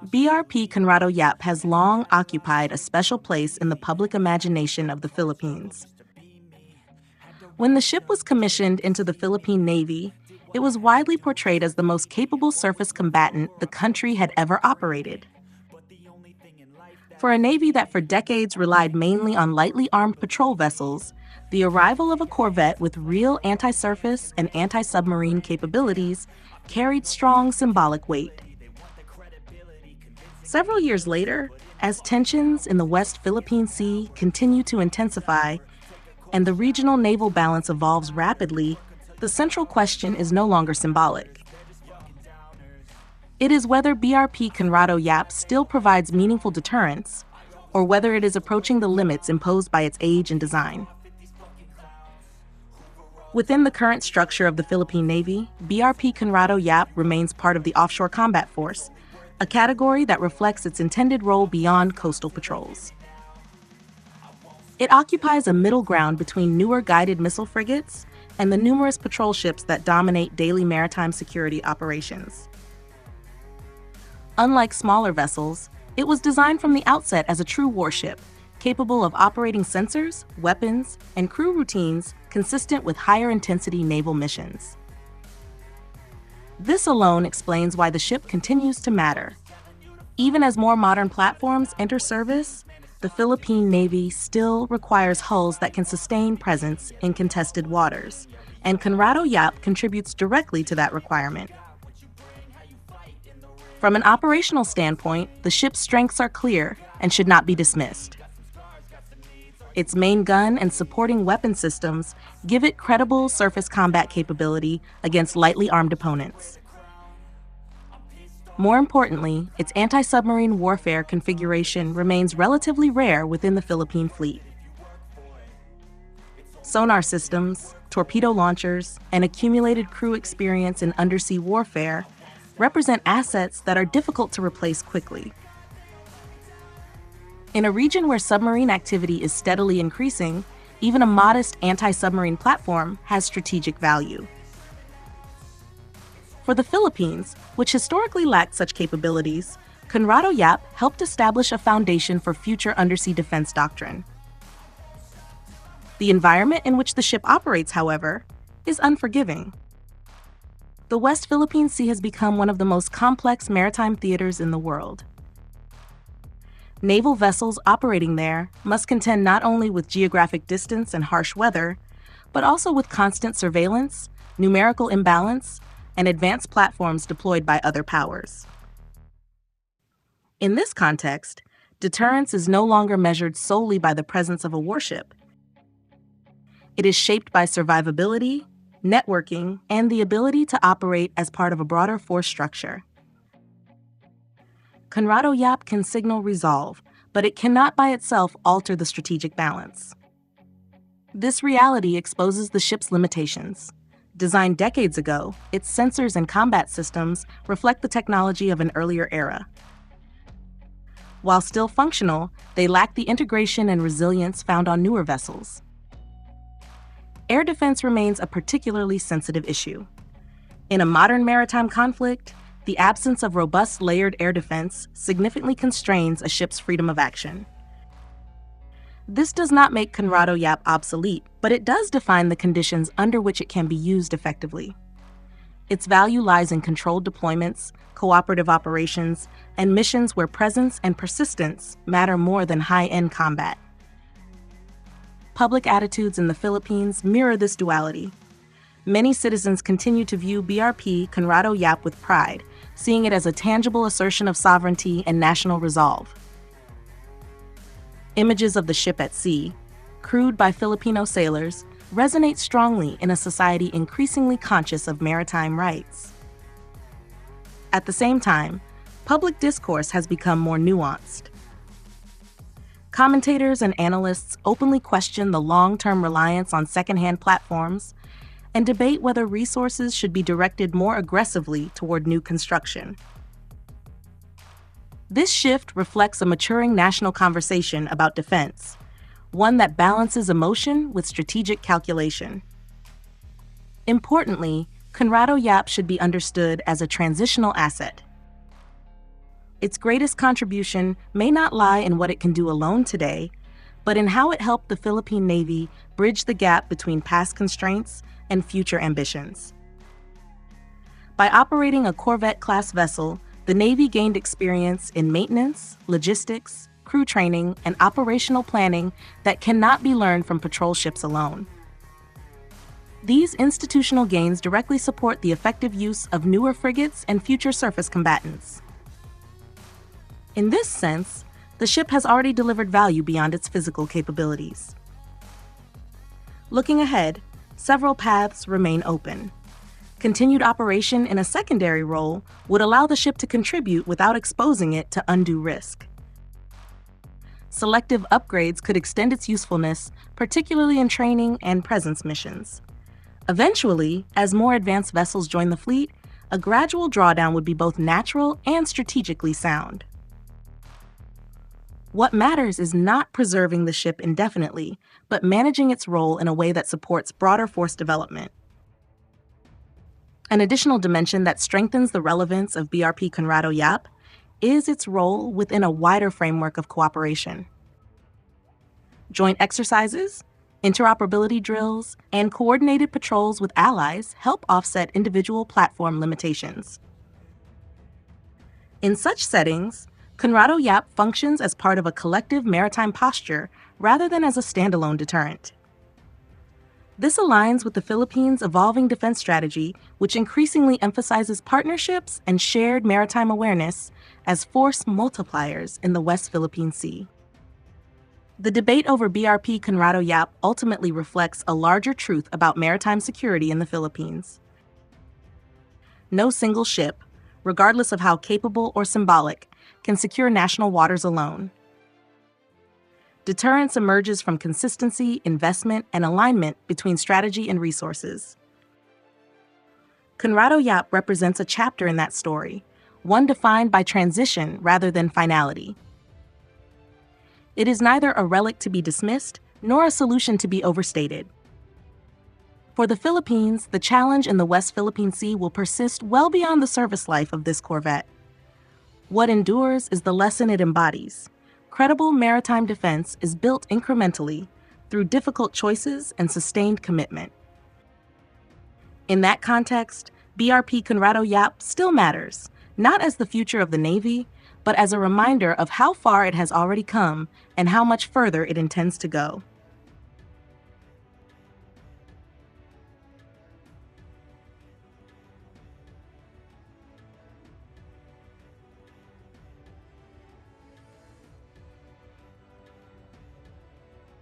BRP Conrado Yap has long occupied a special place in the public imagination of the Philippines. When the ship was commissioned into the Philippine Navy, it was widely portrayed as the most capable surface combatant the country had ever operated. For a Navy that for decades relied mainly on lightly armed patrol vessels, the arrival of a corvette with real anti-surface and anti-submarine capabilities carried strong symbolic weight. Several years later, as tensions in the West Philippine Sea continue to intensify and the regional naval balance evolves rapidly, the central question is no longer symbolic. It is whether BRP Conrado Yap still provides meaningful deterrence, or whether it is approaching the limits imposed by its age and design. Within the current structure of the Philippine Navy, BRP Conrado Yap remains part of the Offshore Combat Force, a category that reflects its intended role beyond coastal patrols. It occupies a middle ground between newer guided missile frigates and the numerous patrol ships that dominate daily maritime security operations. Unlike smaller vessels, it was designed from the outset as a true warship, capable of operating sensors, weapons, and crew routines consistent with higher intensity naval missions. This alone explains why the ship continues to matter. Even as more modern platforms enter service, the Philippine Navy still requires hulls that can sustain presence in contested waters, and Conrado Yap contributes directly to that requirement. From an operational standpoint, the ship's strengths are clear and should not be dismissed. Its main gun and supporting weapon systems give it credible surface combat capability against lightly armed opponents. More importantly, its anti-submarine warfare configuration remains relatively rare within the Philippine fleet. Sonar systems, torpedo launchers, and accumulated crew experience in undersea warfare represent assets that are difficult to replace quickly. In a region where submarine activity is steadily increasing, even a modest anti-submarine platform has strategic value. For the Philippines, which historically lacked such capabilities, Conrado Yap helped establish a foundation for future undersea defense doctrine. The environment in which the ship operates, however, is unforgiving. The West Philippine Sea has become one of the most complex maritime theaters in the world. Naval vessels operating there must contend not only with geographic distance and harsh weather, but also with constant surveillance, numerical imbalance, and advanced platforms deployed by other powers. In this context, deterrence is no longer measured solely by the presence of a warship. It is shaped by survivability, networking, and the ability to operate as part of a broader force structure. Conrado Yap can signal resolve, but it cannot by itself alter the strategic balance. This reality exposes the ship's limitations. Designed decades ago, its sensors and combat systems reflect the technology of an earlier era. While still functional, they lack the integration and resilience found on newer vessels. Air defense remains a particularly sensitive issue. In a modern maritime conflict, the absence of robust layered air defense significantly constrains a ship's freedom of action. This does not make Conrado Yap obsolete, but it does define the conditions under which it can be used effectively. Its value lies in controlled deployments, cooperative operations, and missions where presence and persistence matter more than high-end combat. Public attitudes in the Philippines mirror this duality. Many citizens continue to view BRP Conrado Yap with pride, seeing it as a tangible assertion of sovereignty and national resolve. Images of the ship at sea, crewed by Filipino sailors, resonate strongly in a society increasingly conscious of maritime rights. At the same time, public discourse has become more nuanced. Commentators and analysts openly question the long-term reliance on second-hand platforms and debate whether resources should be directed more aggressively toward new construction. This shift reflects a maturing national conversation about defense, one that balances emotion with strategic calculation. Importantly, Conrado Yap should be understood as a transitional asset. its greatest contribution may not lie in what it can do alone today, but in how it helped the Philippine Navy bridge the gap between past constraints and future ambitions. By operating a corvette-class vessel, the Navy gained experience in maintenance, logistics, crew training, and operational planning that cannot be learned from patrol ships alone. These institutional gains directly support the effective use of newer frigates and future surface combatants. In this sense, the ship has already delivered value beyond its physical capabilities. Looking ahead, several paths remain open. Continued operation in a secondary role would allow the ship to contribute without exposing it to undue risk. Selective upgrades could extend its usefulness, particularly in training and presence missions. Eventually, as more advanced vessels join the fleet, a gradual drawdown would be both natural and strategically sound. What matters is not preserving the ship indefinitely, but managing its role in a way that supports broader force development. An additional dimension that strengthens the relevance of BRP Conrado Yap is its role within a wider framework of cooperation. Joint exercises, interoperability drills, and coordinated patrols with allies help offset individual platform limitations. In such settings, Conrado Yap functions as part of a collective maritime posture rather than as a standalone deterrent. This aligns with the Philippines' evolving defense strategy, which increasingly emphasizes partnerships and shared maritime awareness as force multipliers in the West Philippine Sea. The debate over BRP Conrado Yap ultimately reflects a larger truth about maritime security in the Philippines. No single ship, regardless of how capable or symbolic, can secure national waters alone. Deterrence emerges from consistency, investment, and alignment between strategy and resources. Conrado Yap represents a chapter in that story, one defined by transition rather than finality. It is neither a relic to be dismissed nor a solution to be overstated. For the Philippines, the challenge in the West Philippine Sea will persist well beyond the service life of this corvette. What endures is the lesson it embodies. Credible maritime defense is built incrementally through difficult choices and sustained commitment. In that context, BRP Conrado Yap still matters, not as the future of the Navy, but as a reminder of how far it has already come and how much further it intends to go.